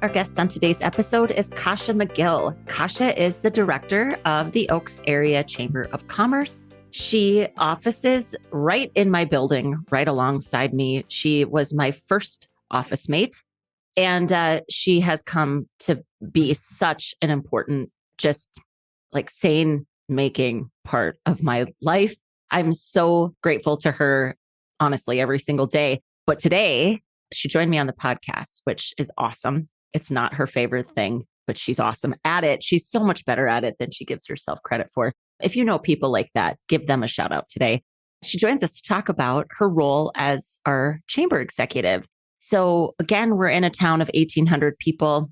Our guest on today's episode is Kausha McGill. Kausha is the director of the Oaks Area Chamber of Commerce. She offices right in my building, right alongside me. She was my first office mate, and she has come to be such an important, just like sane making part of my life. I'm so grateful to her, honestly, every single day. But today, she joined me on the podcast, which is awesome. It's not her favorite thing, but she's awesome at it. She's so much better at it than she gives herself credit for. If you know people like that, give them a shout out today. She joins us to talk about her role as our chamber executive. So again, we're in a town of 1,800 people.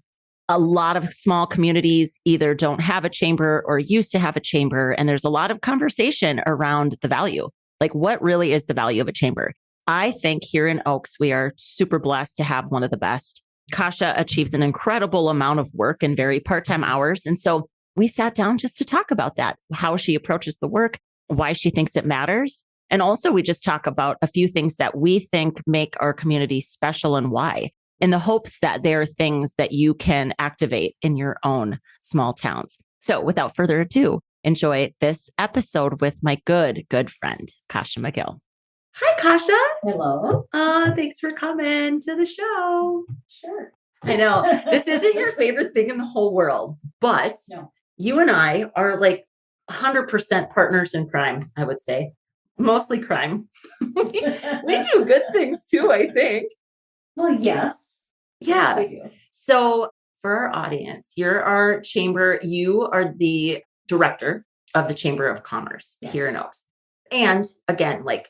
A lot of small communities either don't have a chamber or used to have a chamber. And there's a lot of conversation around the value. Like, what really is the value of a chamber? I think here in Oaks, we are super blessed to have one of the best. Kausha achieves an incredible amount of work in very part-time hours. And so we sat down just to talk about that, how she approaches the work, why she thinks it matters. And also we just talk about a few things that we think make our community special and why, in the hopes that there are things that you can activate in your own small towns. So without further ado, enjoy this episode with my good friend, Kausha McGill. Hi, Kausha. Hello. Thanks for coming to the show. Sure. I know this isn't your favorite thing in the whole world, but No. You and I are like 100% partners in crime, I would say. Mostly crime. we do good things too, I think. Well, yes. Yeah. Yes, we do. So for our audience, you're our chamber. You are the director of the Chamber of Commerce here in Oaks. And again, like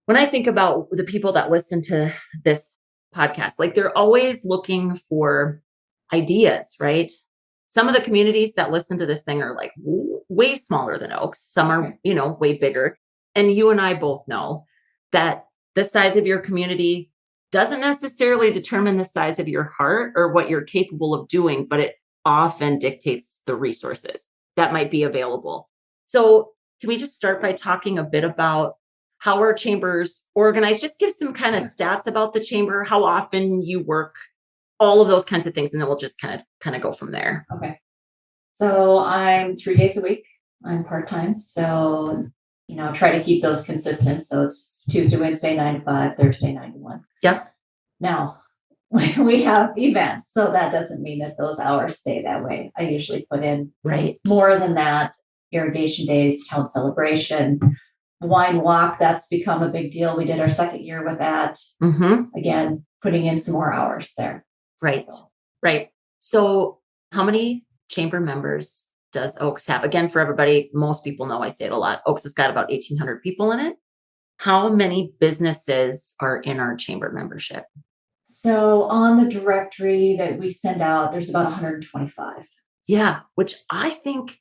when I think about the people that listen to this podcast, like they're always looking for ideas, right? Some of the communities that listen to this thing are like way smaller than Oaks. Some are, way bigger. And you and I both know that the size of your community doesn't necessarily determine the size of your heart or what you're capable of doing, but it often dictates the resources that might be available. So can we just start by talking a bit about how our chambers organized? Just give some kind of stats about the chamber, how often you work, all of those kinds of things, and then we'll just kind of go from there. Okay. So I'm 3 days a week. I'm part-time. So, try to keep those consistent. So it's Tuesday, Wednesday, 9 to 5, Thursday, 9 to 1. Yep. Now, we have events. So that doesn't mean that those hours stay that way. I usually put in more than that. Irrigation days, town celebration, wine walk. That's become a big deal. We did our second year with that. Mm-hmm. Again, putting in some more hours there. Right. Right. So how many chamber members does Oaks have? Again, for everybody, most people know I say it a lot. Oaks has got about 1,800 people in it. How many businesses are in our chamber membership? So on the directory that we send out, there's about 125. Yeah, which I think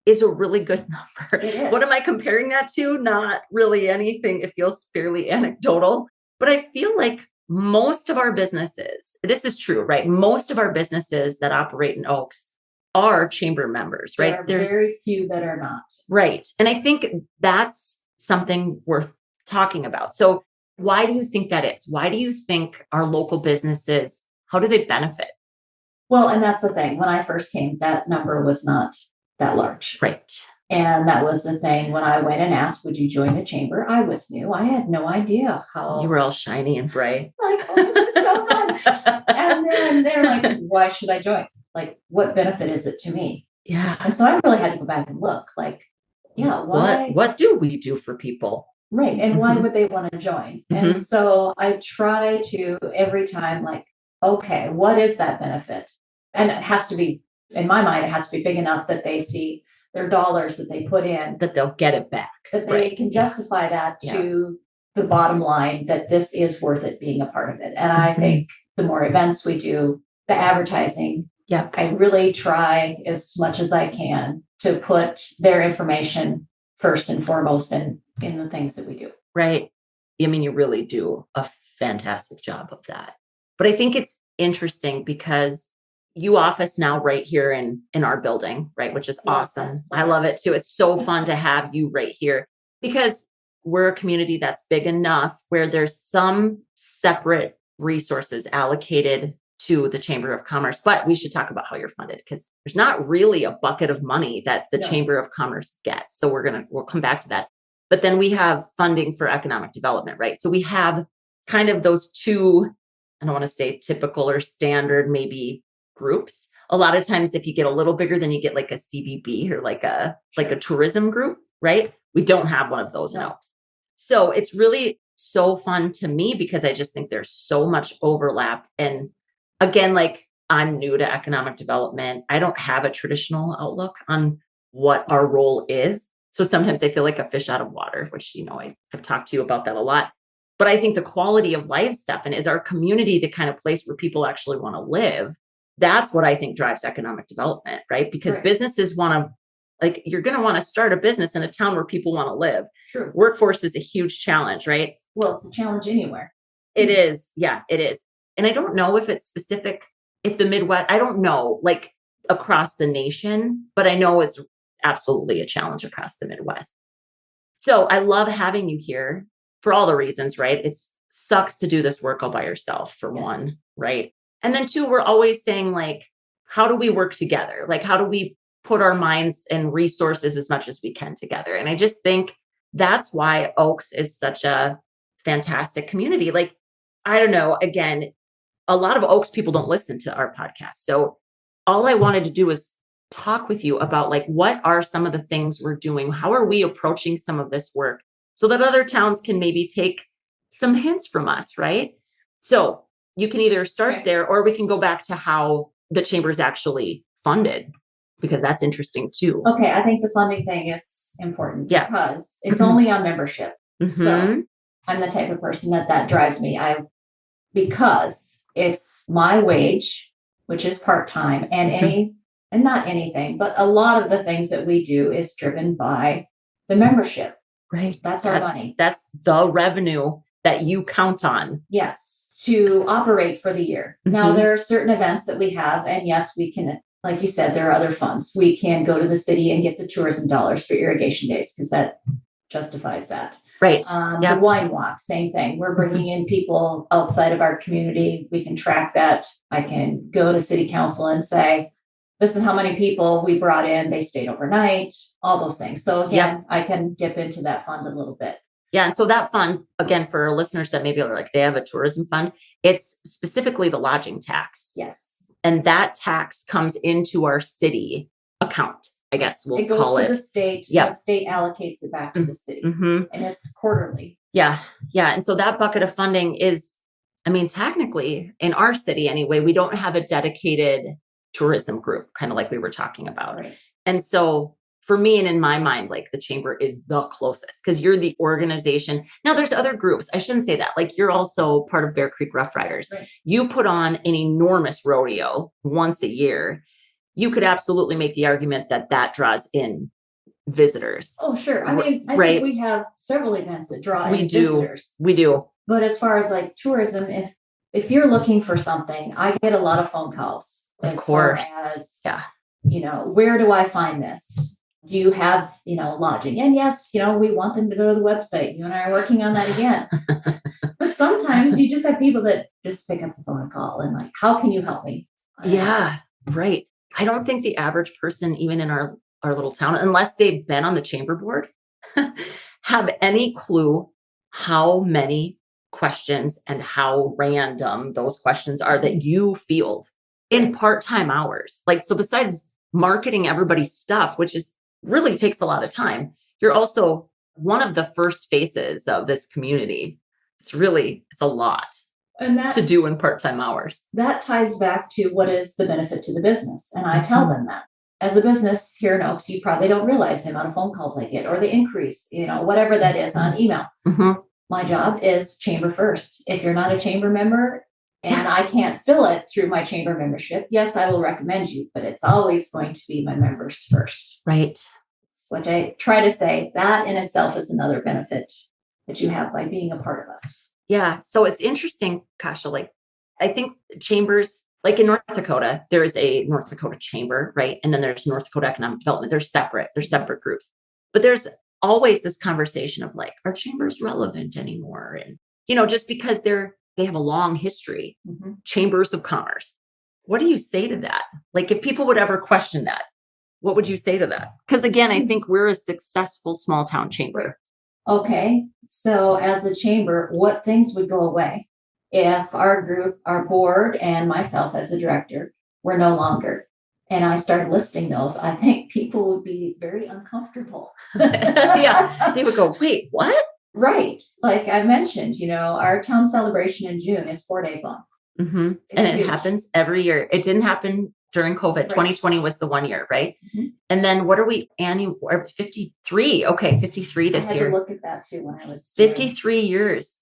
is a really good number. It is. What am I comparing that to? Not really anything. It feels fairly anecdotal, but I feel like most of our businesses, this is true, right? Most of our businesses that operate in Oaks are chamber members, right? There's very few that are not. Right. And I think that's something worth talking about. So why do you think that is? Why do you think our local businesses, how do they benefit? Well, and that's the thing. When I first came, that number was not that large. Right. And that was the thing when I went and asked, would you join the chamber? I was new. I had no idea how. You were all shiny and bright. Like, oh, this is so fun. And then they're like, why should I join? Like, what benefit is it to me? Yeah. And so I really had to go back and look like, why? What do we do for people? Right. And why would they want to join? And so I try to every time like, okay, what is that benefit? And it has to be, in my mind, it has to be big enough that they see their dollars that they put in, that they'll get it back. That they can justify that to the bottom line, that this is worth it being a part of it. And I think the more events we do, the advertising, I really try as much as I can to put their information first and foremost in the things that we do. Right. I mean, you really do a fantastic job of that. But I think it's interesting because you office now right here in our building, right? Which is awesome. I love it too. It's so fun to have you right here because we're a community that's big enough where there's some separate resources allocated to the Chamber of Commerce. But we should talk about how you're funded, because there's not really a bucket of money that the Chamber of Commerce gets. So we'll come back to that. But then we have funding for economic development, right? So we have kind of those two, I don't want to say typical or standard maybe groups. A lot of times if you get a little bigger, then you get like a CVB or like a tourism group, right? We don't have one of those in Oaks. So it's really so fun to me because I just think there's so much overlap. And again, like I'm new to economic development. I don't have a traditional outlook on what our role is. So sometimes I feel like a fish out of water, which, I have talked to you about that a lot. But I think the quality of life, Stefan, is our community the kind of place where people actually want to live. That's what I think drives economic development, right? Because businesses want to, like, you're going to want to start a business in a town where people want to live. True. Workforce is a huge challenge, right? Well, it's a challenge anywhere. It is. Yeah, it is. And I don't know if it's specific, if the Midwest, I don't know, like across the nation, but I know it's absolutely a challenge across the Midwest. So I love having you here for all the reasons, right? It sucks to do this work all by yourself, for one, right? And then two, we're always saying, like, how do we work together? Like, how do we put our minds and resources as much as we can together? And I just think that's why Oaks is such a fantastic community. Like, I don't know, again, a lot of Oaks people don't listen to our podcast. So all I wanted to do is talk with you about, like, what are some of the things we're doing? How are we approaching some of this work so that other towns can maybe take some hints from us, right? So you can either start there, or we can go back to how the chamber is actually funded, because that's interesting too. Okay, I think the funding thing is important because it's only on membership. So I'm the type of person that drives me. Because it's my wage, which is part-time, and not anything, but a lot of the things that we do is driven by the membership. Right. That's our money. That's the revenue that you count on. Yes. To operate for the year. Now, there are certain events that we have, and yes, we can, like you said, there are other funds. We can go to the city and get the tourism dollars for irrigation days because that justifies that. Right. The wine walk, same thing. We're bringing in people outside of our community. We can track that. I can go to city council and say, this is how many people we brought in. They stayed overnight, all those things. So again, I can dip into that fund a little bit. Yeah. And so that fund, again, for listeners that maybe are like, they have a tourism fund, it's specifically the lodging tax. Yes. And that tax comes into our city account, I guess we'll call it. It goes to the state. The state allocates it back to the city. And it's quarterly. Yeah. Yeah. And so that bucket of funding is, I mean, technically in our city anyway, we don't have a dedicated tourism group, kind of like we were talking about. Right. And so for me, and in my mind, like the chamber is the closest because you're the organization. Now there's other groups. I shouldn't say that. Like, you're also part of Bear Creek Rough Riders. Right. You put on an enormous rodeo once a year. You could absolutely make the argument that draws in visitors. Oh, sure. I mean, I think we have several events that draw in visitors. We do. But as far as like tourism, if you're looking for something, I get a lot of phone calls. Of course. Where do I find this? Do you have, lodging? And yes, we want them to go to the website. You and I are working on that again. But sometimes you just have people that just pick up the phone and call and like, how can you help me? Yeah, right. I don't think the average person, even in our little town, unless they've been on the chamber board, have any clue how many questions and how random those questions are that you field in part-time hours. Like, so besides marketing everybody's stuff, which is really takes a lot of time, you're also one of the first faces of this community. It's a lot to do in part-time hours. That ties back to what is the benefit to the business. And I tell them that as a business here in Oaks, you probably don't realize the amount of phone calls I get or the increase, whatever that is on email. My job is chamber first. If you're not a chamber member and I can't fill it through my chamber membership, yes, I will recommend you, but it's always going to be my members first. Right. Which I try to say, that in itself is another benefit that you have by being a part of us. Yeah. So it's interesting, Kausha, like, I think chambers, like in North Dakota, there is a North Dakota chamber, right? And then there's North Dakota Economic Development. They're separate groups. But there's always this conversation of like, are chambers relevant anymore? And, just because they have a long history, chambers of commerce. what do you say to that? Like if people would ever question that, what would you say to that? Because again, I think we're a successful small town chamber. Okay. So as a chamber, what things would go away if our group, our board, and myself as a director were no longer? And I started listing those. I think people would be very uncomfortable. Yeah. They would go, wait, what? Right. Like I mentioned, our town celebration in June is 4 days long. Mm-hmm. And it happens every year. It didn't happen during COVID. Right. 2020 was the 1 year, right? Mm-hmm. And then what are we annual? 53. Okay, 53 this year. I had to look at that too when I was 53 years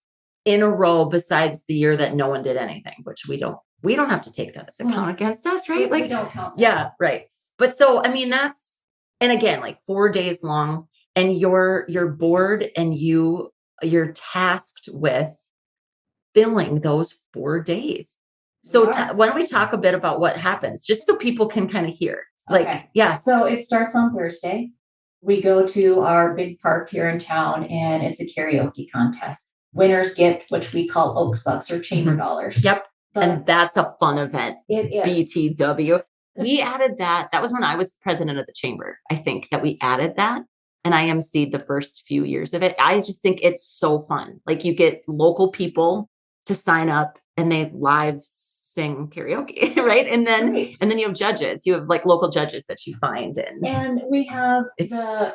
in a row. Besides the year that no one did anything, which we don't have to take that as a count against us, right? We don't count. Yeah, right. But so I mean that's, and again, like 4 days long, and your board and you're tasked with filling those 4 days. So why don't we talk a bit about what happens, just so people can kind of hear. Like, okay. Yeah. So it starts on Thursday. We go to our big park here in town, and it's a karaoke contest. Winners get what we call Oaks Bucks or chamber dollars. Yep. And that's a fun event. It is. BTW. We added that. That was when I was president of the chamber. I think that we added that. And I emceed the first few years of it. I just think it's so fun. Like you get local people to sign up and they live sing karaoke, right? And then you have judges. You have like local judges that you find, and we have the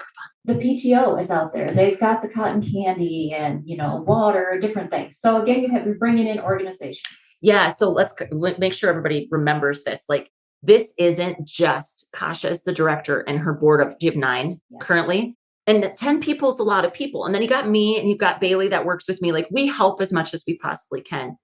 PTO is out there. They've got the cotton candy and water, different things. So again, you're bringing in organizations. Yeah. So let's make sure everybody remembers this. Like this isn't just Kausha is the director and her board of. Do you have 9 currently? And 10 people is a lot of people. And then you got me and you've got Bailey that works with me. Like we help as much as we possibly can.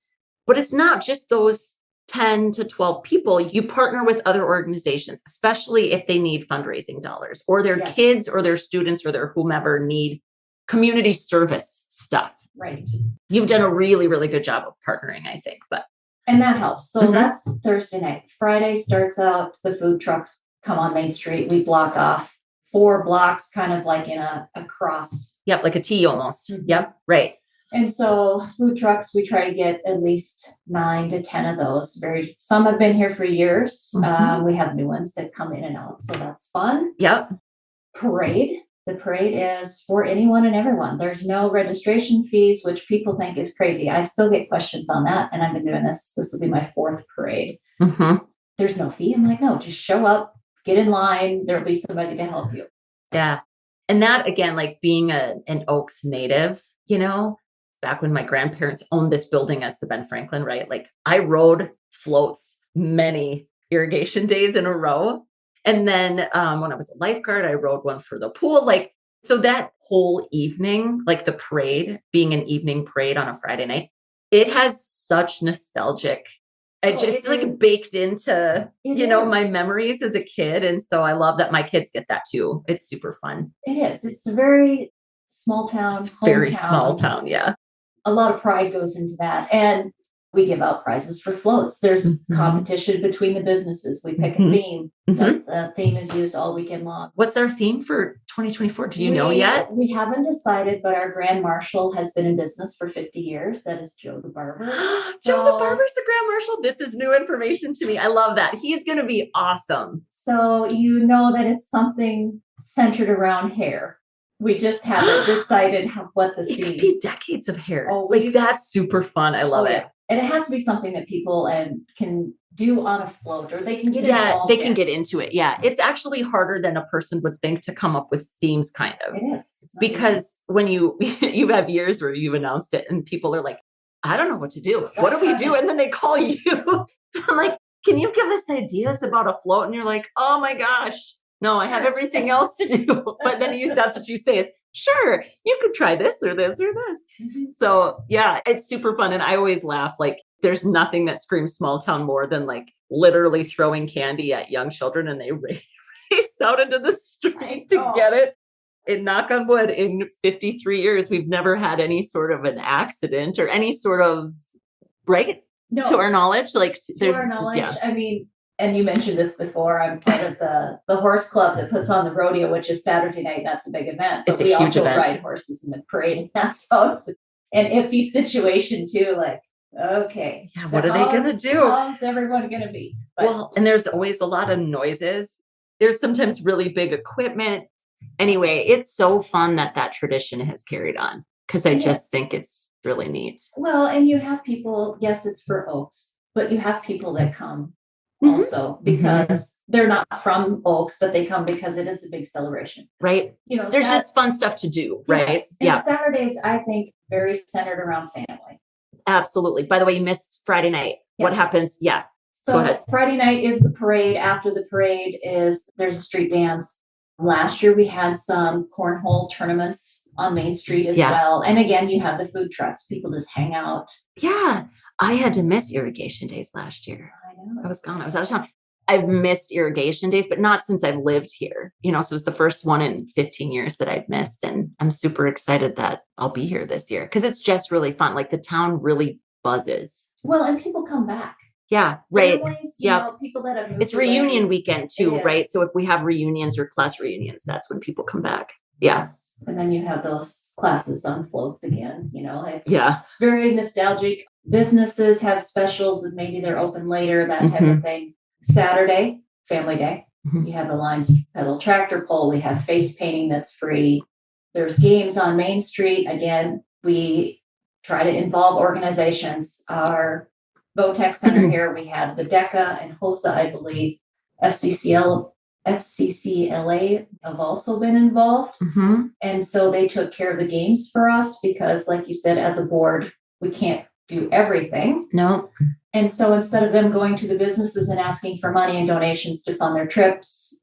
But it's not just those 10 to 12 people. You partner with other organizations, especially if they need fundraising dollars or their kids or their students or their whomever need community service stuff. Right. You've done a really, really good job of partnering, I think. And that helps. So that's Thursday night. Friday starts out, the food trucks come on Main Street. We block off 4 blocks, kind of like in a cross. Yep, like a T almost. Mm-hmm. Yep, right. And so food trucks, we try to get at least 9 to 10 of those. Some have been here for years. Mm-hmm. We have new ones that come in and out. So that's fun. Yep. Parade. The parade is for anyone and everyone. There's no registration fees, which people think is crazy. I still get questions on that. And I've been doing this. This will be my 4th parade. Mm-hmm. There's no fee. I'm like, no, just show up. Get in line. There'll be somebody to help you. Yeah. And that, again, like being an Oaks native, back when my grandparents owned this building as the Ben Franklin, right? Like I rode floats many irrigation days in a row. And then when I was a lifeguard, I rode one for the pool. Like, so that whole evening, like the parade being an evening parade on a Friday night, it has such nostalgic. It just like baked into, my memories as a kid. And so I love that my kids get that too. It's super fun. It is. It's a very small town. It's very small town. Yeah. A lot of pride goes into that. And we give out prizes for floats. There's competition between the businesses. We pick a theme. The theme is used all weekend long. What's our theme for 2024? Do you know yet? We haven't decided, but our Grand Marshal has been in business for 50 years. That is Joe the Barber. Joe the Barber's the Grand Marshal. This is new information to me. I love that. He's going to be awesome. So that it's something centered around hair. We just haven't decided what the theme. It could be decades of hair. Oh, that's super fun. I love it. And it has to be something that people can do on a float, or they can get involved in. Can get into it. Yeah. It's actually harder than a person would think to come up with themes, kind of. It is. Because when you have years where you've announced it and people are like, I don't know what to do. What do we do? And then they call you. I'm like, can you give us ideas about a float? And you're like, oh my gosh. No, I have everything else to do. But then that's what you say is, sure, you could try this or this or this. Mm-hmm. So yeah, it's super fun. And I always laugh, like there's nothing that screams small town more than like literally throwing candy at young children and they race out into the street to get it. And knock on wood, in 53 years, we've never had any sort of an accident or any sort of, right? No. To our knowledge, yeah. I mean, and you mentioned this before, I'm part of the horse club that puts on the rodeo, which is Saturday night. That's a big event. But it's a huge event. We also ride horses in the parade. And that's an iffy situation too. Like Okay. Yeah, So what are they going to do? how's everyone going to be? Well, and there's always a lot of noises. There's sometimes really big equipment. Anyway, it's so fun that that tradition has carried on because I just think it's really neat. Well, and you have people, yes, it's for Oaks, but you have people that come also because they're not from Oaks, but they come because it is a big celebration. Right. There's just fun stuff to do, right? Yes. And Saturdays, I think, very centered around family. Absolutely. By the way, you missed Friday night. What happens? Yeah. So go ahead. Friday night is the parade. After the parade there's a street dance. Last year we had some cornhole tournaments on Main Street as well. And again, you have the food trucks. People just hang out. Yeah. I had to miss irrigation days last year. I know. I was gone. I was out of town. I've missed irrigation days, but not since I've lived here. So it was the first one in 15 years that I've missed. And I'm super excited that I'll be here this year because it's just really fun. Like the town really buzzes. Well, and people come back. Yeah, right. People that have moved It's reunion weekend too, right? So if we have reunions or class reunions, that's when people come back. Yes. And then you have those classes on floats again. It's very nostalgic. Businesses have specials that maybe they're open later, that type of thing. Saturday, family day. You have the Lions Pedal tractor pull. We have face painting that's free. There's games on Main Street. Again, we try to involve organizations. Our Votech Center here, we have the DECA and HOSA, I believe. FCCLA have also been involved. And so they took care of the games for us because, like you said, as a board, we can't do everything. No. And so instead of them going to the businesses and asking for money and donations to fund their trips,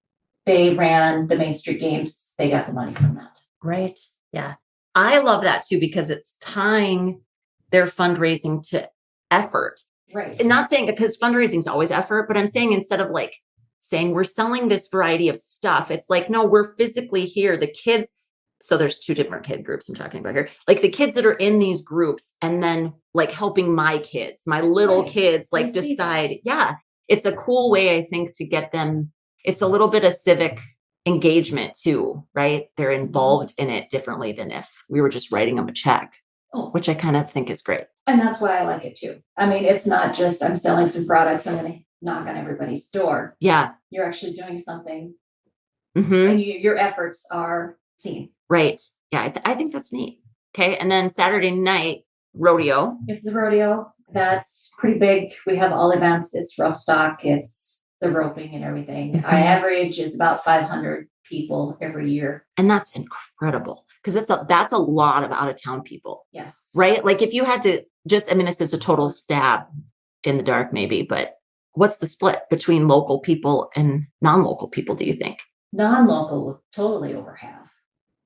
they ran the Main Street games. They got the money from that. Right. Yeah. I love that too, because it's tying their fundraising to effort. Right. And not saying because fundraising is always effort, but I'm saying instead of like saying we're selling this variety of stuff, it's like, no, we're physically here. The kids. So there's two different kid groups I'm talking about here. Like the kids that are in these groups and then like helping my kids, my little kids, like decide. Yeah. It's a cool way, I think, to get them. It's a little bit of civic engagement too, right? They're involved in it differently than if we were just writing them a check, which I kind of think is great. And that's why I like it too. I mean, it's not just I'm selling some products, I'm going to knock on everybody's door. Yeah. You're actually doing something and your efforts are seen. Right. Yeah. I think that's neat. Okay. And then Saturday night, rodeo. It's the rodeo. That's pretty big. We have all events. It's rough stock. It's the roping and everything. Our average is about 500 people every year. And that's incredible because that's a lot of out of town people. Yes. Right. Like if you had to this is a total stab in the dark maybe, but what's the split between local people and non-local people, do you think? Non-local, totally over half.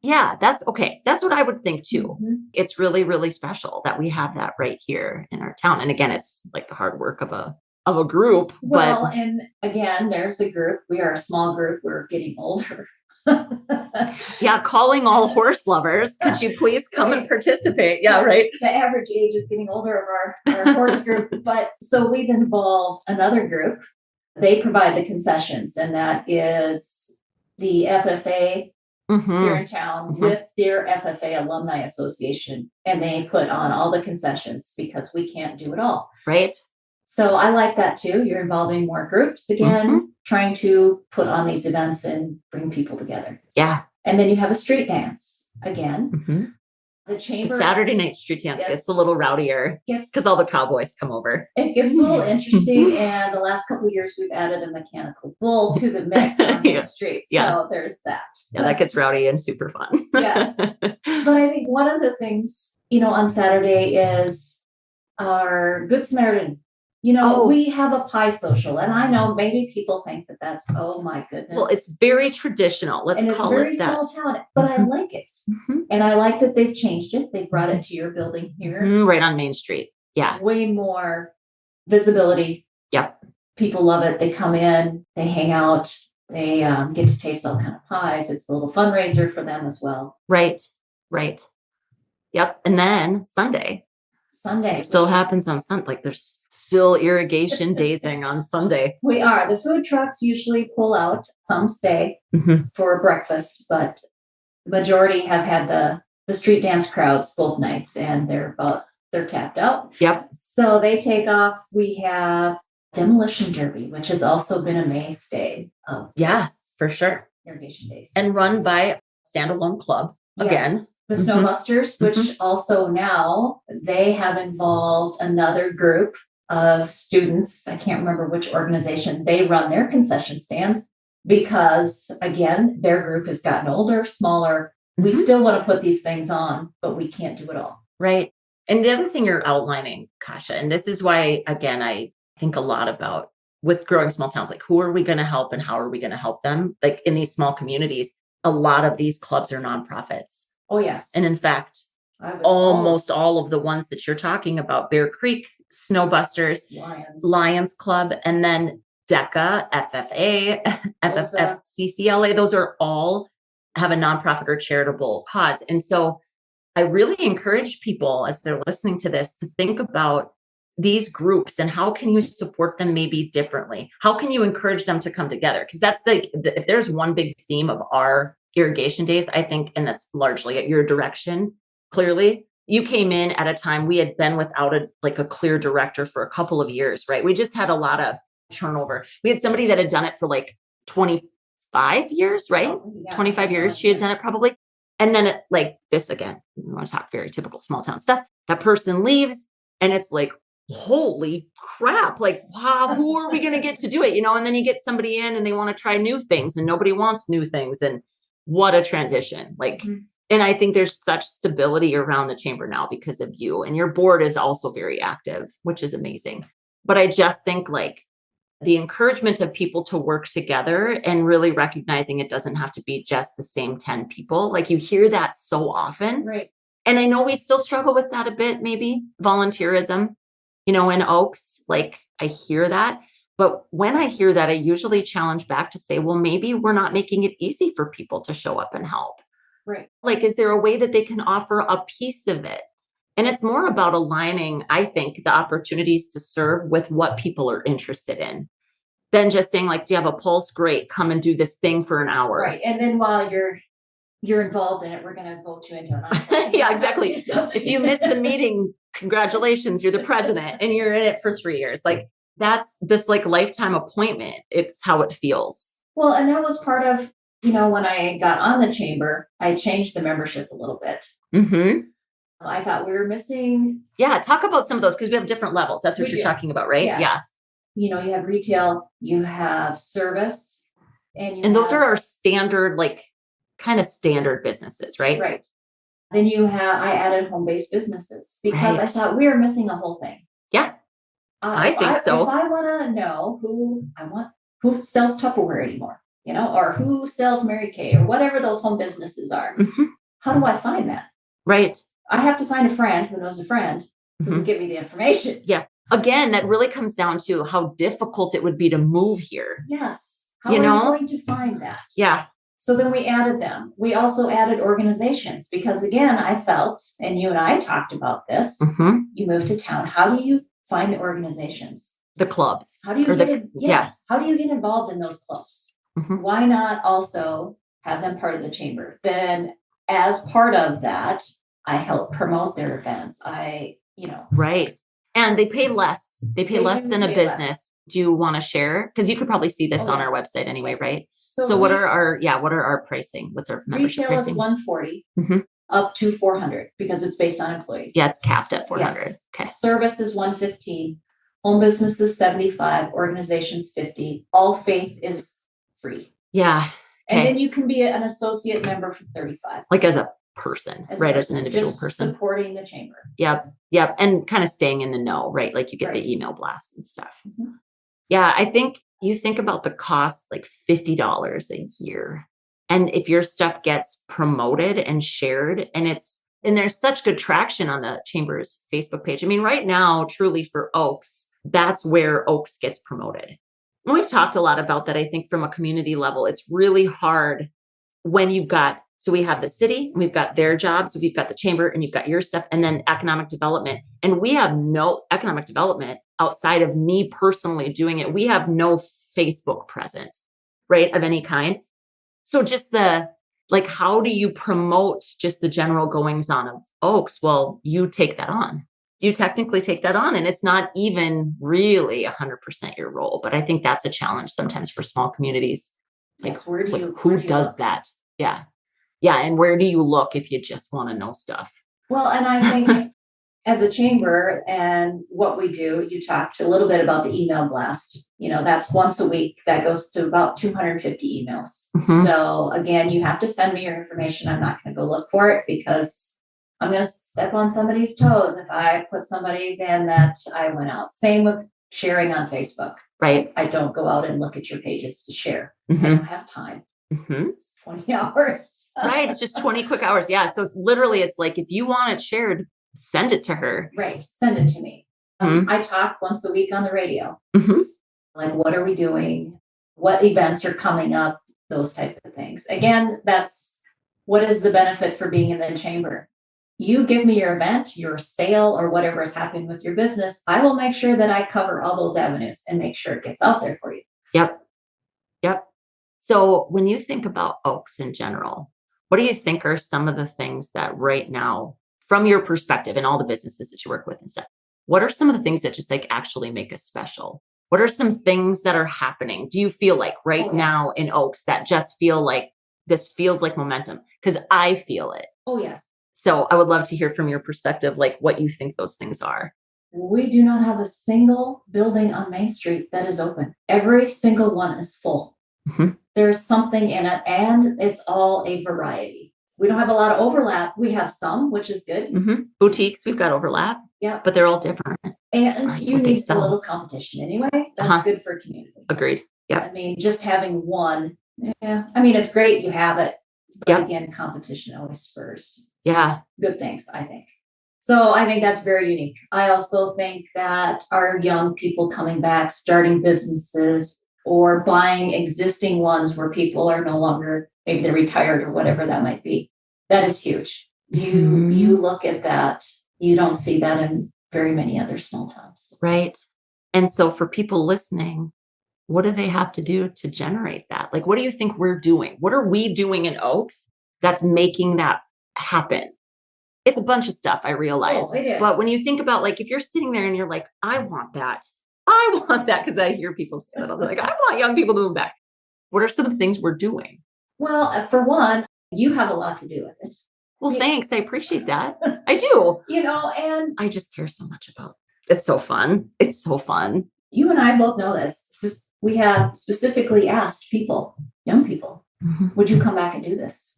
Yeah, that's okay. That's what I would think too. It's really, really special that we have that right here in our town. And again, it's like the hard work of a group. Well, and again, there's a group. We are a small group. We're getting older. Yeah, calling all horse lovers. Could you please come and participate? Yeah, right. The average age is getting older of our horse group. But so we've involved another group. They provide the concessions, and that is the FFA here in town with their FFA Alumni Association. And they put on all the concessions because we can't do it all. Right. So I like that too. You're involving more groups again, trying to put on these events and bring people together. Yeah. And then you have a street dance again. The Saturday night street dance gets a little rowdier because all the cowboys come over. It gets a little interesting. And the last couple of years, we've added a mechanical bull to the mix on the street. So there's that. Yeah, that gets rowdy and super fun. Yes. But I think one of the things, on Saturday is our Good Samaritan. We have a pie social, and I know maybe people think that that's, oh my goodness. Well, it's very traditional. Let's call it that. It's very small town, but I like it. And I like that they've changed it. They brought it to your building here. Right on Main Street. Yeah. Way more visibility. Yep. People love it. They come in, they hang out, they get to taste all kind of pies. It's a little fundraiser for them as well. Right. Yep. And then Sunday. It still happens on Sunday. Like there's still irrigation dazing on Sunday. We are. The food trucks usually pull out. Some stay for breakfast, but the majority have had the street dance crowds both nights, and they're about they're tapped out. Yep. So they take off. We have demolition derby, which has also been a mainstay of for sure. irrigation days. And run by standalone club again. Yes, the Snowbusters, which also now they have involved another group of students. I can't remember which organization. They run their concession stands because, again, their group has gotten older, smaller. We still want to put these things on, but we can't do it all. Right. And the other thing you're outlining, Kausha, and this is why, again, I think a lot about with growing small towns, like who are we going to help and how are we going to help them? Like in these small communities, a lot of these clubs are nonprofits. Oh, yes. And in fact, almost all of the ones that you're talking about, Bear Creek, Snowbusters, Lions Club, and then DECA, FFA, FFCCLA, those are all have a nonprofit or charitable cause. And so I really encourage people as they're listening to this to think about these groups and how can you support them maybe differently? How can you encourage them to come together? Because that's if there's one big theme of our irrigation days, I think, and that's largely at your direction, clearly. You came in at a time we had been without a clear director for a couple of years, right? We just had a lot of turnover. We had somebody that had done it for like 25 years, right? 25 years she had done it probably. And then this again, we want to talk very typical small town stuff. That person leaves and it's like, holy crap, like, wow, who are we going to get to do it? And then you get somebody in and they want to try new things and nobody wants new things. And what a transition. And I think there's such stability around the chamber now because of you, and your board is also very active, which is amazing. But I just think the encouragement of people to work together and really recognizing it doesn't have to be just the same 10 people. Like you hear that so often. Right. And I know we still struggle with that a bit, maybe volunteerism, in Oaks, I hear that. But when I hear that, I usually challenge back to say, well, maybe we're not making it easy for people to show up and help. Right. Is there a way that they can offer a piece of it? And it's more about aligning, I think, the opportunities to serve with what people are interested in than just saying do you have a pulse? Great. Come and do this thing for an hour. Right. And then while you're involved in it, we're going to vote you into it. Yeah, exactly. So if you miss the meeting, congratulations, you're the president and you're in it for 3 years. That's this lifetime appointment. It's how it feels. Well, and that was part of, when I got on the chamber, I changed the membership a little bit. I thought we were missing. Yeah. Talk about some of those because we have different levels. That's what you're talking about, right? Yes. Yeah. You have retail, you have service, and those are our standard, kind of standard businesses, right? Right. Then I added home-based businesses because I thought we were missing a whole thing. Yeah. I think so. If I want to know who sells Tupperware anymore, or who sells Mary Kay or whatever those home businesses are, how do I find that? Right. I have to find a friend who knows a friend who can give me the information. Yeah. Again, that really comes down to how difficult it would be to move here. Yes. How are you going to find that? Yeah. So then we added them. We also added organizations because, again, I felt, and you and I talked about this, you moved to town. How do you find the organizations? The clubs. How do you How do you get involved in those clubs? Why not also have them part of the chamber? Then as part of that, I help promote their events. Right. And they pay less. They pay less than a business. Less. Do you want to share? Because you could probably see this on our website anyway, right? So what are our pricing? What's our membership pricing? Retail is $140 up to $400 because it's based on employees. Yeah, it's capped at $400. Yes. Okay. Service is $115. Home business is $75. Organizations $50. All faith is free. Yeah. Okay. And then you can be an associate member for $35. As a person, as an individual person. Supporting the chamber. Yep. And kind of staying in the know, right? You get the email blasts and stuff. Yeah. I think you think about the cost, $50 a year. And if your stuff gets promoted and shared and there's such good traction on the chamber's Facebook page. I mean, right now, truly for Oaks, that's where Oaks gets promoted. And we've talked a lot about that. I think from a community level, it's really hard when so we have the city, we've got their jobs, we've got the chamber, and you've got your stuff, and then economic development. And we have no economic development outside of me personally doing it. We have no Facebook presence, right, of any kind. So just how do you promote just the general goings on of Oaks? Well, you take that on. you technically take that on, and it's not even really 100% your role. But I think that's a challenge sometimes for small communities. Like, Yes, who does that? Yeah. Yeah. And where do you look if you just want to know stuff? Well, and I think as a chamber and what we do, you talked a little bit about the email blast. That's once a week. That goes to about 250 emails. So again, you have to send me your information. I'm not going to go look for it because I'm going to step on somebody's toes if I put somebody's in that I went out. Same with sharing on Facebook. Right. I don't go out and look at your pages to share. I don't have time. It's 20 hours. Right. It's just 20 quick hours. Yeah. So it's like, if you want it shared, send it to her. Right. Send it to me. I talk once a week on the radio. Like, what are we doing? What events are coming up? Those type of things. Again, that's what is the benefit for being in the chamber. You give me your event, your sale, or whatever is happening with your business. I will make sure that I cover all those avenues and make sure it gets out there for you. Yep. So when you think about Oaks in general, what do you think are some of the things that right now, from your perspective and all the businesses that you work with and stuff, what are some of the things that just like actually make us special? What are some things that are happening? Do you feel like now in Oaks that just feel like this feels like momentum? Because I feel it. Oh, yes. So I would love to hear from your perspective, like what you think those things are. We do not have a single building on Main Street that is open. Every single one is full. There's something in it, and it's all a variety. We don't have a lot of overlap. We have some, which is good. Boutiques, we've got overlap. Yeah. But they're all different. And you need a little competition anyway. That's good for a community. Agreed. Yeah. I mean, just having one, it's great you have it. But again, competition always spurs good things, I think. So I think that's very unique. I also think that our young people coming back, starting businesses or buying existing ones where people are no longer, maybe they're retired or whatever that might be. That is huge. You look at that, you don't see that in very many other small towns. Right. And so for people listening, what do they have to do to generate that? Like, what do you think we're doing? What are we doing in Oaks that's making that happen? It's a bunch of stuff, I realize. It is. But when you think about, like, if you're sitting there and you're like, I want that, because I hear people say that. I'm like, I want young people to move back. What are some of the things we're doing? Well, for one, you have a lot to do with it. Well, thanks. I appreciate that. I do. And I just care so much about it. It's so fun. It's so fun. You and I both know this. We have specifically asked people, young people, would you come back and do this?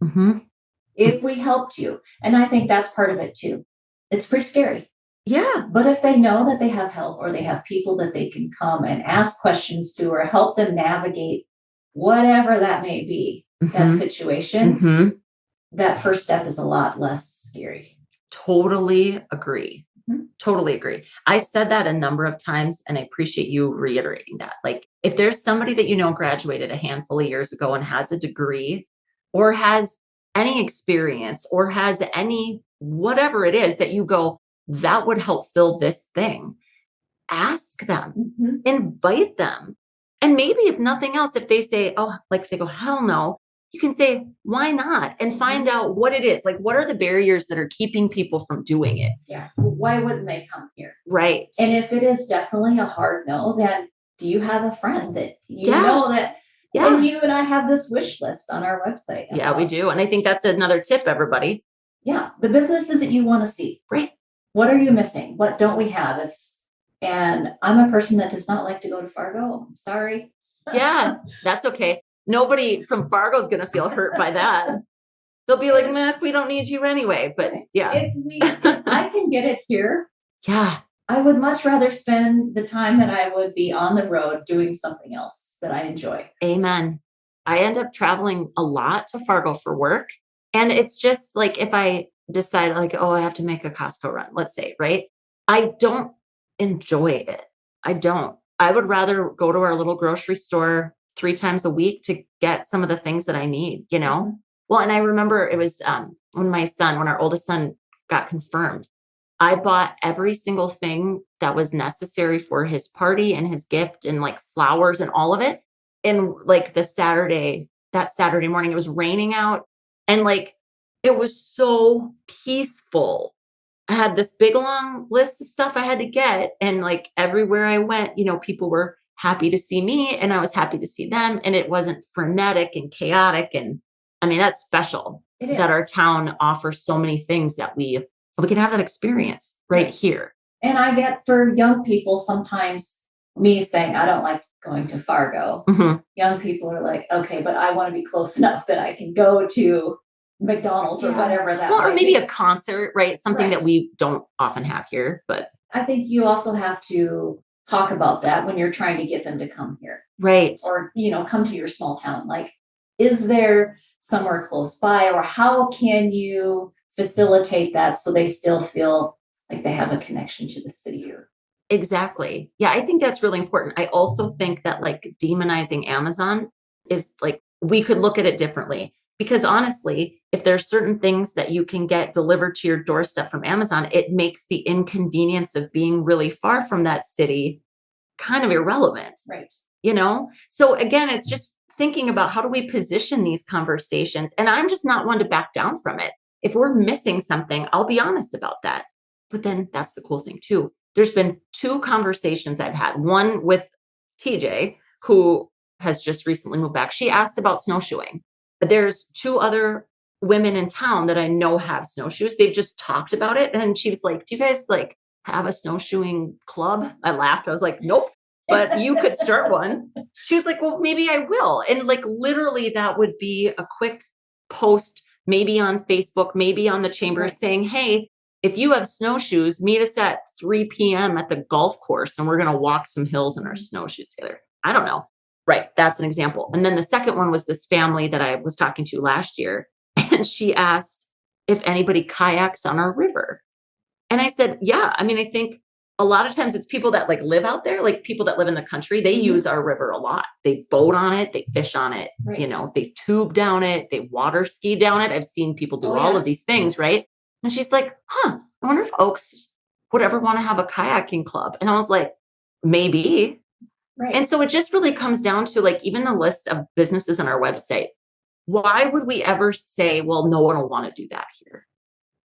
If we helped you. And I think that's part of it too. It's pretty scary. Yeah. But if they know that they have help or they have people that they can come and ask questions to or help them navigate whatever that may be, that situation, that first step is a lot less scary. Totally agree. Totally agree. I said that a number of times, and I appreciate you reiterating that. Like, if there's somebody that graduated a handful of years ago and has a degree or has any experience or has any whatever it is that you go, that would help fill this thing, ask them, invite them. And maybe if nothing else, if they say, they go, hell no, you can say, why not? And find out what it is. Like, what are the barriers that are keeping people from doing it? Yeah. Why wouldn't they come here? Right. And if it is definitely a hard no, then do you have a friend that know that? Yeah. And you and I have this wish list on our website. Yeah, we do. And I think that's another tip, everybody. Yeah. The businesses that you want to see. Right. What are you missing? What don't we have? And I'm a person that does not like to go to Fargo. I'm sorry. Yeah, that's okay. Nobody from Fargo is going to feel hurt by that. They'll be like, Mac, we don't need you anyway. But yeah. If I can get it here. Yeah. I would much rather spend the time that I would be on the road doing something else that I enjoy. Amen. I end up traveling a lot to Fargo for work. And it's just like, if I decide like, I have to make a Costco run, let's say, right? I don't enjoy it. I don't. I would rather go to our little grocery store 3 times a week to get some of the things that I need, Well, and I remember it was when our oldest son got confirmed, I bought every single thing that was necessary for his party and his gift and like flowers and all of it. And like that Saturday morning, it was raining out and like, it was so peaceful. I had this big long list of stuff I had to get. And like everywhere I went, people were happy to see me and I was happy to see them. And it wasn't frenetic and chaotic. And I mean, that's special that our town offers so many things that we can have that experience right here. And I get for young people, sometimes me saying, I don't like going to Fargo. Young people are like, okay, but I want to be close enough that I can go to McDonald's or whatever that. Well, or maybe a concert, right? Something that we don't often have here, but I think you also have to talk about that when you're trying to get them to come here. Right. Or, come to your small town. Like, is there somewhere close by, or how can you facilitate that so they still feel like they have a connection to the city? Exactly. Yeah, I think that's really important. I also think that like demonizing Amazon is like, we could look at it differently. Because honestly, if there's certain things that you can get delivered to your doorstep from Amazon, it makes the inconvenience of being really far from that city kind of irrelevant. Right. So again, it's just thinking about how do we position these conversations? And I'm just not one to back down from it. If we're missing something, I'll be honest about that. But then that's the cool thing too. There's been 2 conversations I've had. One with TJ, who has just recently moved back. She asked about snowshoeing. There's 2 other women in town that I know have snowshoes. They've just talked about it. And she was like, do you guys like have a snowshoeing club? I laughed. I was like, nope, but you could start one. She was like, well, maybe I will. And like, literally that would be a quick post, maybe on Facebook, maybe on the chamber saying, hey, if you have snowshoes, meet us at 3 p.m. at the golf course and we're going to walk some hills in our snowshoes together. I don't know. Right. That's an example. And then the second one was this family that I was talking to last year. And she asked if anybody kayaks on our river. And I said, yeah, I mean, I think a lot of times it's people that like live out there, like people that live in the country, they use our river a lot. They boat on it, they fish on it, they tube down it, they water ski down it. I've seen people do all of these things. Right. And she's like, I wonder if Oaks would ever want to have a kayaking club. And I was like, maybe. Right. And so it just really comes down to like, even the list of businesses on our website. Why would we ever say, well, no one will want to do that here?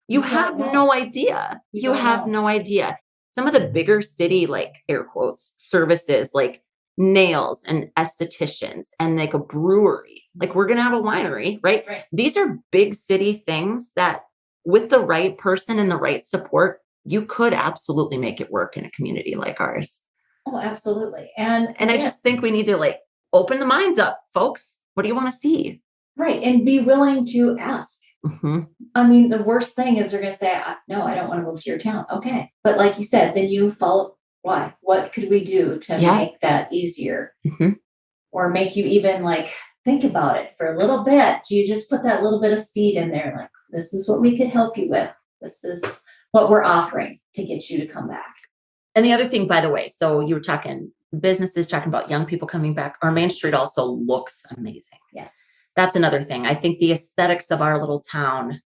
You have no idea. You have no idea. Some of the bigger city, like air quotes, services like nails and estheticians and like a brewery, like we're going to have a winery, right? These are big city things that with the right person and the right support, you could absolutely make it work in a community like ours. Oh, absolutely. And I just think we need to like open the minds up, folks. What do you want to see? Right. And be willing to ask. I mean, the worst thing is they're going to say, no, I don't want to move to your town. Okay. But like you said, then you follow why? What could we do to make that easier? Or make you even like think about it for a little bit? Do you just put that little bit of seed in there? Like, this is what we could help you with. This what we're offering to get you to come back. And the other thing, by the way, so you were talking businesses, talking about young people coming back. Our Main Street also looks amazing. Yes. That's another thing. I think the aesthetics of our little town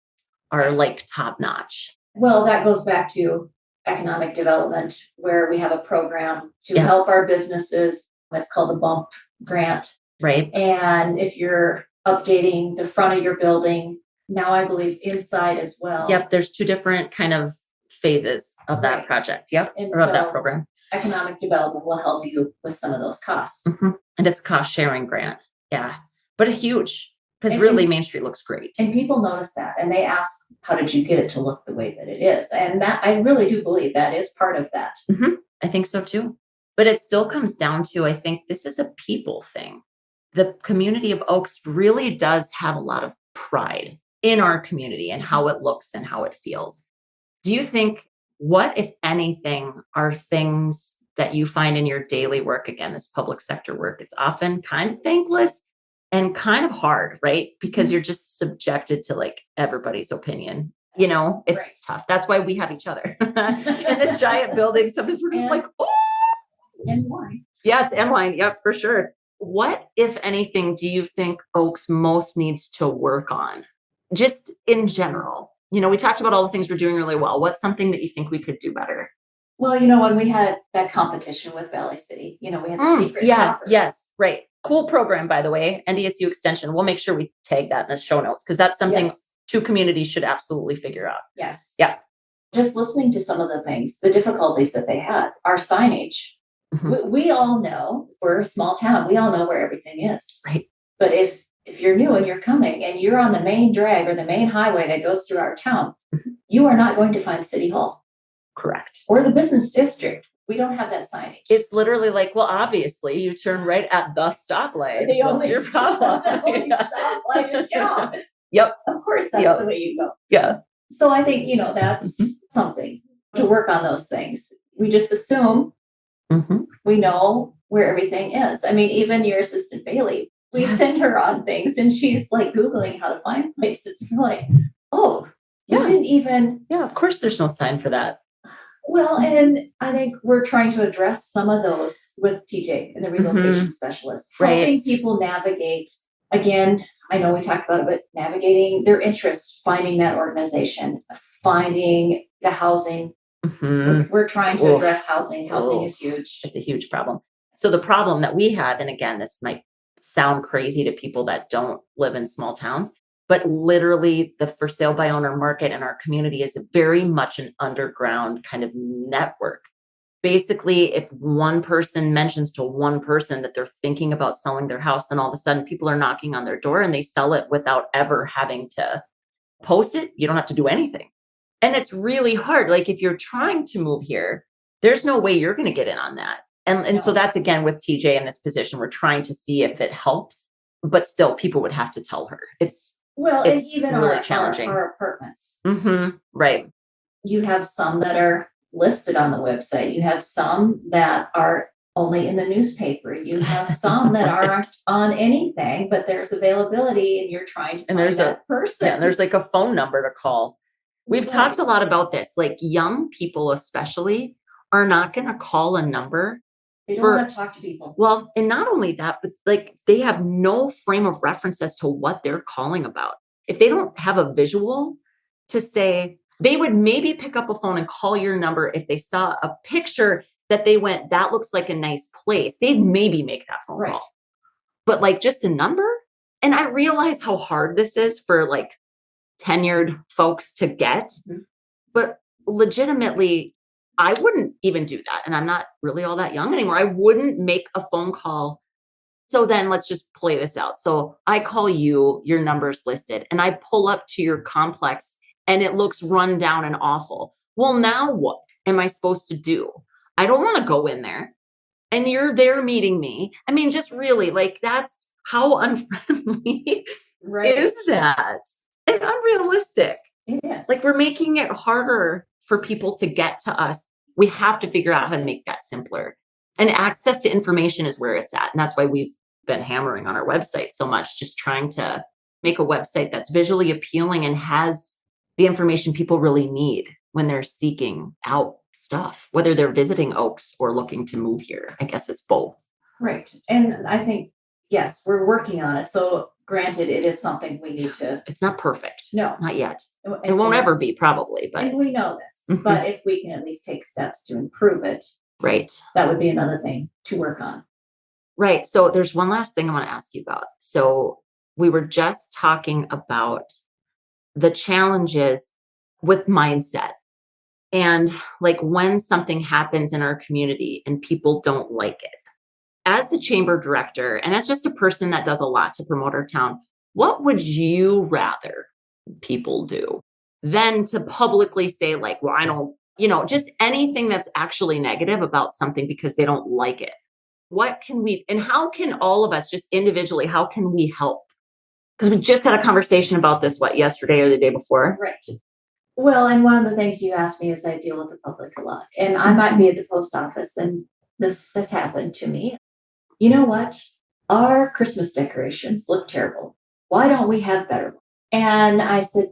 are like top notch. Well, that goes back to economic development, where we have a program to help our businesses. It's called the Bump Grant. Right. And if you're updating the front of your building, now I believe inside as well. Yep. There's 2 different kind of phases of that project. Yep. And or of that program. Economic development will help you with some of those costs. And it's a cost sharing grant. Yeah. But a huge, because really Main Street looks great. And people notice that and they ask, how did you get it to look the way that it is? And that I really do believe that is part of that. I think so too. But it still comes down to, I think this is a people thing. The community of Oaks really does have a lot of pride in our community and how it looks and how it feels. Do you think, what, if anything, are things that you find in your daily work, again, this public sector work? It's often kind of thankless and kind of hard, right? Because you're just subjected to like everybody's opinion. It's tough. That's why we have each other. In this giant building, sometimes we're just like, oh. And wine. Yes, and wine. Yep, for sure. What, if anything, do you think Oaks most needs to work on? Just in general. We talked about all the things we're doing really well. What's something that you think we could do better? Well, when we had that competition with Valley City, we had the secret shoppers. Yes, right. Cool program, by the way, NDSU extension. We'll make sure we tag that in the show notes because that's something 2 communities should absolutely figure out. Yes. Yeah. just listening to some of the things, the difficulties that they had, our signage. We all know we're a small town. We all know where everything is. Right. But if you're new and you're coming and you're on the main drag or the main highway that goes through our town, you are not going to find City Hall. Correct. Or the business district. We don't have that signage. It's literally like, well, obviously you turn right at the stoplight. What's your problem? The only stoplight in town. Yep. Of course, that's the way you go. Yeah. So I think, that's something to work on those things. We just assume we know where everything is. I mean, even your assistant Bailey, we send her on things and she's like Googling how to find places. You're like, oh, you didn't even. Yeah, of course there's no sign for that. Well, and I think we're trying to address some of those with TJ and the relocation specialist, helping people navigate. Again, I know we talked about it, but navigating their interests, finding that organization, finding the housing. We're trying to address housing. Housing is huge. It's a huge problem. So the problem that we have, and again, this might sound crazy to people that don't live in small towns, but literally the for sale by owner market in our community is very much an underground kind of network. Basically, if one person mentions to one person that they're thinking about selling their house, then all of a sudden people are knocking on their door and they sell it without ever having to post it. You don't have to do anything. And it's really hard. Like if you're trying to move here, there's no way you're going to get in on that. And so that's again with TJ in this position, we're trying to see if it helps, but still people would have to tell her. It's even really challenging. Our apartments. Right. You have some that are listed on the website. You have some that are only in the newspaper. You have some that aren't on anything, but there's availability and you're trying to find that person. Yeah, there's like a phone number to call. We've talked a lot about this. Like young people especially are not going to call a number. They don't want to talk to people. Well, and not only that, but like they have no frame of reference as to what they're calling about. If they don't have a visual to say, they would maybe pick up a phone and call your number if they saw a picture that they went, that looks like a nice place. They'd maybe make that phone call. But like just a number. And I realize how hard this is for like tenured folks to get, but legitimately, I wouldn't even do that. And I'm not really all that young anymore. I wouldn't make a phone call. So then let's just play this out. So I call you, your number's listed, and I pull up to your complex and it looks run down and awful. Well, now what am I supposed to do? I don't want to go in there. And you're there meeting me. I mean, just really like that's how unfriendly is that? And unrealistic. It is. Like we're making it harder for people to get to us. We have to figure out how to make that simpler. And access to information is where it's at. And that's why we've been hammering on our website so much, just trying to make a website that's visually appealing and has the information people really need when they're seeking out stuff, whether they're visiting Oaks or looking to move here. I guess it's both. Right. And I think, yes, we're working on it. So granted, it is something we need to. It's not perfect. No. Not yet. It won't ever be probably, but. And we know this, but if we can at least take steps to improve it. Right. That would be another thing to work on. Right. So there's one last thing I want to ask you about. So we were just talking about the challenges with mindset and like when something happens in our community and people don't like it. As the chamber director, and as just a person that does a lot to promote our town, what would you rather people do than to publicly say like, well, I don't, just anything that's actually negative about something because they don't like it? What can we, and how can all of us just individually, how can we help? Because we just had a conversation about this, yesterday or the day before? Right. Well, and one of the things you asked me is I deal with the public a lot, and I might be at the post office and this has happened to me. You know what? Our Christmas decorations look terrible. Why don't we have better ones? And I said,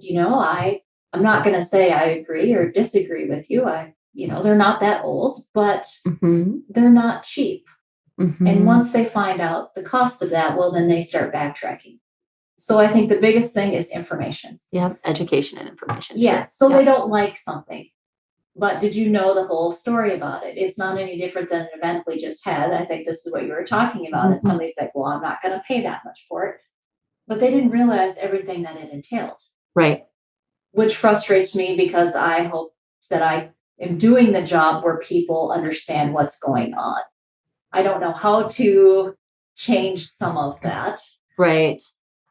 I'm not going to say I agree or disagree with you. They're not that old, but they're not cheap. And once they find out the cost of that, well, then they start backtracking. So I think the biggest thing is information. Yeah, education and information. Yes. So they don't like something. But did you know the whole story about it? It's not any different than an event we just had. I think this is what you were talking about. And somebody said, well, I'm not going to pay that much for it. But they didn't realize everything that it entailed. Right. Which frustrates me because I hope that I am doing the job where people understand what's going on. I don't know how to change some of that. Right.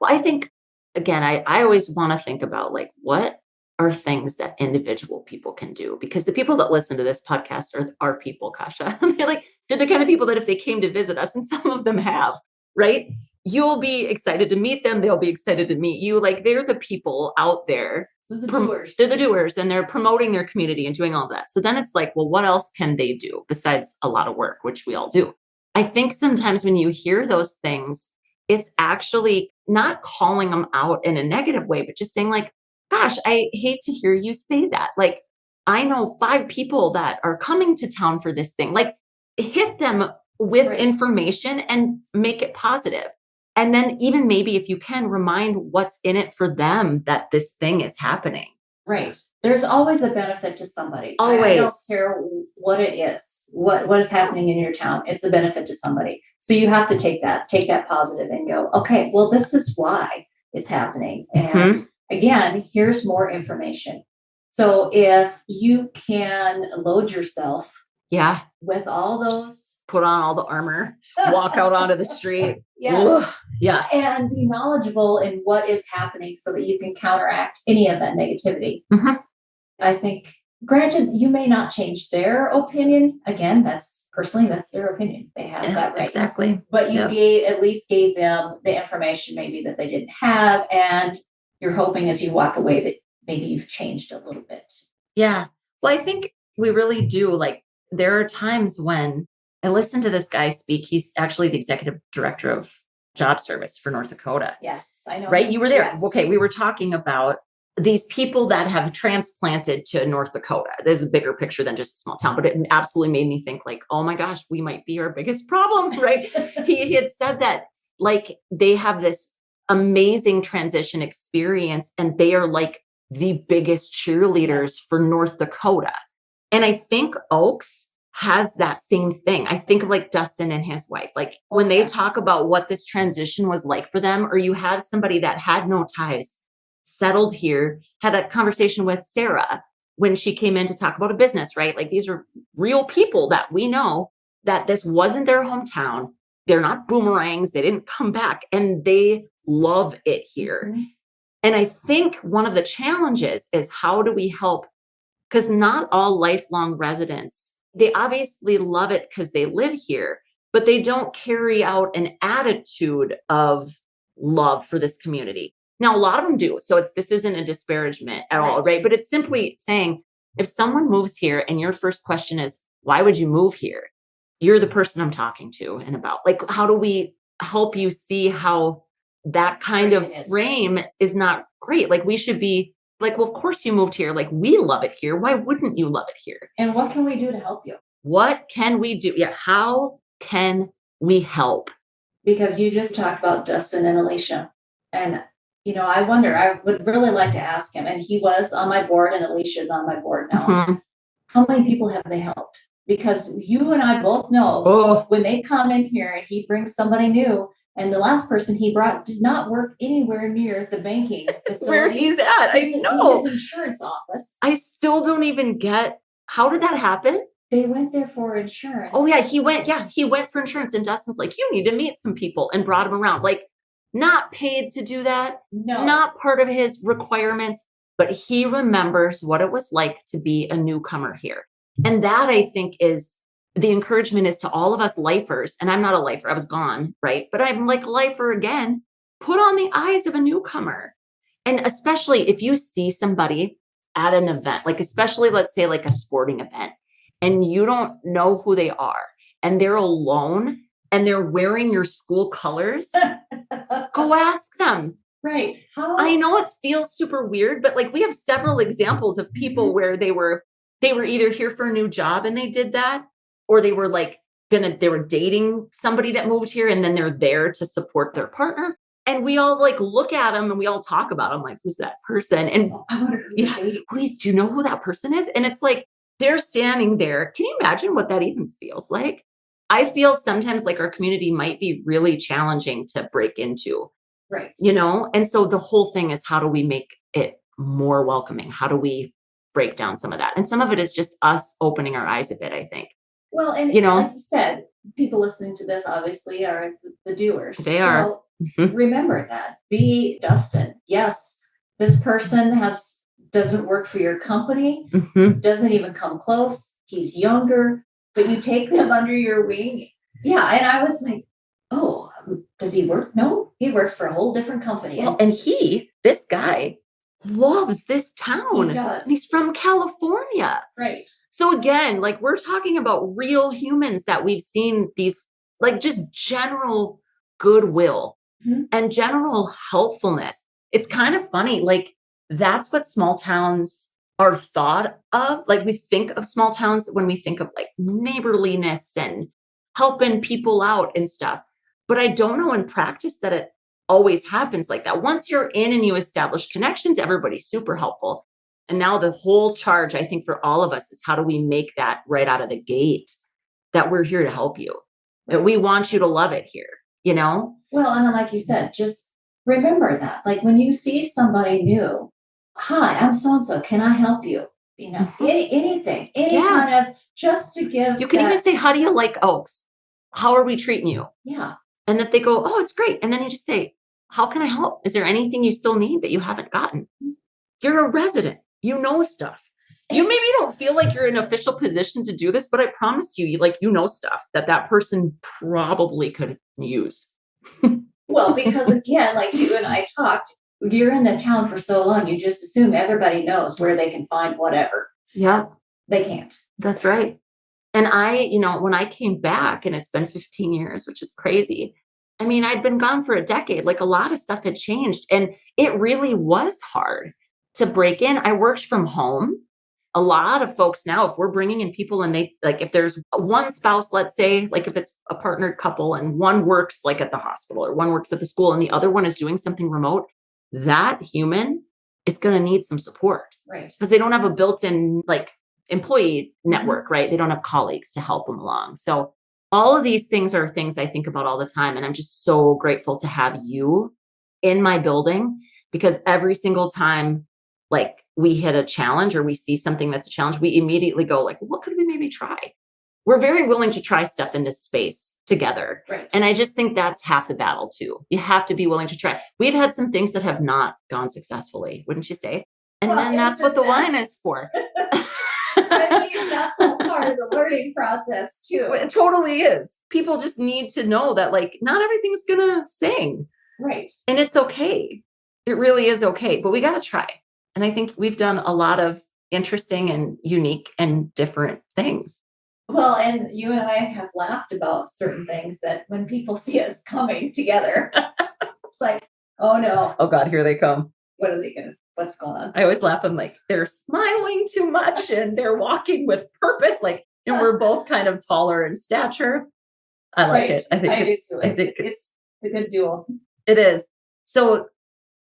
Well, I think, again, I always want to think about like, what are things that individual people can do? Because the people that listen to this podcast are people, Kasha. They're the kind of people that if they came to visit us, and some of them have, right? You'll be excited to meet them. They'll be excited to meet you. Like they're the people out there. They're the doers and they're promoting their community and doing all that. So then it's like, well, what else can they do besides a lot of work, which we all do? I think sometimes when you hear those things, it's actually not calling them out in a negative way, but just saying like, gosh, I hate to hear you say that. Like, I know 5 people that are coming to town for this thing. Like, hit them with information and make it positive. And then even maybe if you can remind what's in it for them that this thing is happening. Right. There's always a benefit to somebody. Always. I don't care what it is, what is happening in your town. It's a benefit to somebody. So you have to take that positive and go, okay, well, this is why it's happening. And again, here's more information. So if you can load yourself with all those, put on all the armor, walk out onto the street. And be knowledgeable in what is happening so that you can counteract any of that negativity. I think, granted, you may not change their opinion. Again, that's their opinion. They have that right. Exactly. But you at least gave them the information maybe that they didn't have. And you're hoping as you walk away that maybe you've changed a little bit. Yeah. Well, I think we really do. Like, there are times when I listen to this guy speak. He's actually the executive director of job service for North Dakota. Yes, I know. Right? You were there. Yes. Okay. We were talking about these people that have transplanted to North Dakota. There's a bigger picture than just a small town, but it absolutely made me think like, oh my gosh, we might be our biggest problem, right? he had said that like they have this amazing transition experience and they are like the biggest cheerleaders for North Dakota. And I think Oaks has that same thing. I think of like Dustin and his wife, like when they talk about what this transition was like for them, or you have somebody that had no ties, settled here, had a conversation with Sarah when she came in to talk about a business, right? Like these are real people that we know that this wasn't their hometown. They're not boomerangs. They didn't come back and they love it here. And I think one of the challenges is how do we help? Because not all lifelong residents, they obviously love it because they live here, but they don't carry out an attitude of love for this community. Now, a lot of them do. So this isn't a disparagement at all, right? But it's simply saying, if someone moves here and your first question is, why would you move here? You're the person I'm talking to and about. Like, how do we help you see how that kind of frame is not great? Like, we should be like, well, of course you moved here. Like, we love it here. Why wouldn't you love it here? And what can we do to help you? What can we do? Yeah. How can we help? Because you just talked about Dustin and Alicia. And, I wonder, I would really like to ask him, and he was on my board and Alicia's on my board now. How many people have they helped? Because you and I both know when they come in here and he brings somebody new, and the last person he brought did not work anywhere near the banking facility. Where he's at. I know. His insurance office. I still don't even get, how did that happen? They went there for insurance. Oh yeah, he went for insurance. And Dustin's like, you need to meet some people, and brought him around. Like, not paid to do that. No. Not part of his requirements, but he remembers what it was like to be a newcomer here. And that, I think, is the encouragement is to all of us lifers. And I'm not a lifer. I was gone, right? But I'm like a lifer again. Put on the eyes of a newcomer. And especially if you see somebody at an event, like especially let's say like a sporting event, and you don't know who they are, and they're alone, and they're wearing your school colors, go ask them. Right. I know it feels super weird, but like we have several examples of people where they were either here for a new job and they did that, or they were like they were dating somebody that moved here and then they're there to support their partner. And we all like look at them and we all talk about them like, who's that person? And I wonder do you know who that person is? And it's like, they're standing there. Can you imagine what that even feels like? I feel sometimes like our community might be really challenging to break into. Right. And so the whole thing is, how do we make it more welcoming? How do we break down some of that. And some of it is just us opening our eyes a bit, I think. Well, and like you said, people listening to this obviously are the doers. They are. Remember that. Be Dustin. Yes, this person doesn't work for your company, doesn't even come close. He's younger, but you take them under your wing. Yeah. And I was like, oh, does he work? No, he works for a whole different company. Well, and this guy loves this town. He does. And he's from California. Right. So again, like we're talking about real humans that we've seen these, like just general goodwill and general helpfulness. It's kind of funny. Like that's what small towns are thought of. Like we think of small towns when we think of like neighborliness and helping people out and stuff. But I don't know in practice that it always happens like that. Once you're in and you establish connections, everybody's super helpful. And now the whole charge, I think, for all of us is how do we make that right out of the gate that we're here to help you, that we want you to love it here, you know? Well, and like you said, just remember that. Like when you see somebody new, hi, I'm so-and-so, can I help you? You know, anything, kind of just to give. You can even say, how do you like Oaks? How are we treating you? Yeah. And if they go, oh, it's great. And then you just say, how can I help? Is there anything you still need that you haven't gotten? You're a resident. You know stuff. You maybe don't feel like you're in an official position to do this, but I promise you, like, you know stuff that person probably could use. Well, because again, like you and I talked, you're in the town for so long, you just assume everybody knows where they can find whatever. Yeah. They can't. That's right. And when I came back, and it's been 15 years, which is crazy. I mean, I'd been gone for a decade, like a lot of stuff had changed, and it really was hard to break in. I worked from home. A lot of folks now, if we're bringing in people and they like, if there's one spouse, let's say, like if it's a partnered couple and one works like at the hospital or one works at the school and the other one is doing something remote, that human is going to need some support. Right. Because they don't have a built-in like employee network, right? They don't have colleagues to help them along. So all of these things are things I think about all the time. And I'm just so grateful to have you in my building, because every single time like we hit a challenge or we see something that's a challenge, we immediately go like, what could we maybe try? We're very willing to try stuff in this space together. Right. And I just think that's half the battle too. You have to be willing to try. We've had some things that have not gone successfully, wouldn't you say? And then that's what the wine is for. I mean, that's all part of the learning process too. It totally is. People just need to know that like not everything's gonna sing. Right. And it's okay. It really is okay, but we got to try. And I think we've done a lot of interesting and unique and different things. Well, and you and I have laughed about certain things that when people see us coming together, it's like, oh no. Oh God, here they come. What's going on? I always laugh. I'm like, they're smiling too much and they're walking with purpose. Like, and we're both kind of taller in stature. I like it. I think it's a good duo. It is. So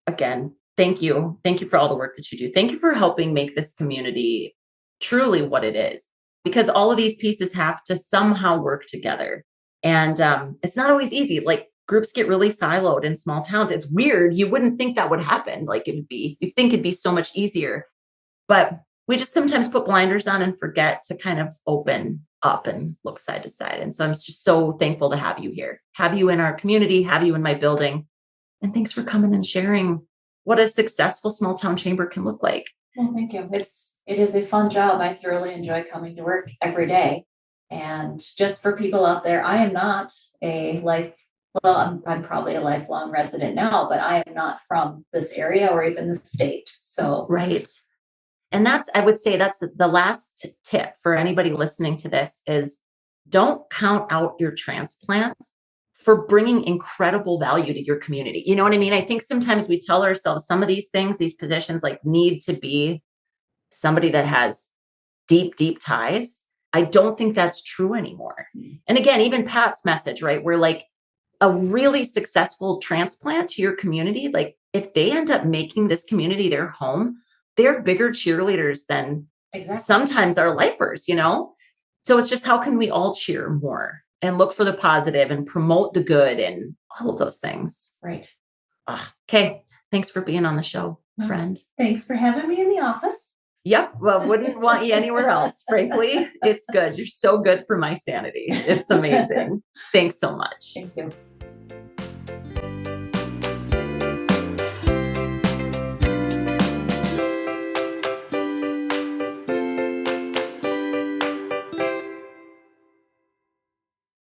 again, thank you. Thank you for all the work that you do. Thank you for helping make this community truly what it is, because all of these pieces have to somehow work together. And it's not always easy. Like groups get really siloed in small towns. It's weird. You wouldn't think that would happen. Like you'd think it'd be so much easier, but we just sometimes put blinders on and forget to kind of open up and look side to side. And so I'm just so thankful to have you here, have you in our community, have you in my building. And thanks for coming and sharing what a successful small town chamber can look like. Well, thank you. It is a fun job. I thoroughly enjoy coming to work every day. And just for people out there, I am not I'm probably a lifelong resident now, but I am not from this area or even the state. So, right. And I would say that's the last tip for anybody listening to this is don't count out your transplants for bringing incredible value to your community. You know what I mean? I think sometimes we tell ourselves some of these things, these positions like need to be somebody that has deep, deep ties. I don't think that's true anymore. And again, even Pat's message, right? We're like a really successful transplant to your community. Like if they end up making this community their home, they're bigger cheerleaders than sometimes our lifers, you know? So it's just, how can we all cheer more and look for the positive and promote the good and all of those things. Right. Okay. Thanks for being on the show, friend. Thanks for having me in the office. Yep. Well, wouldn't want you anywhere else, frankly. It's good. You're so good for my sanity. It's amazing. Thanks so much. Thank you.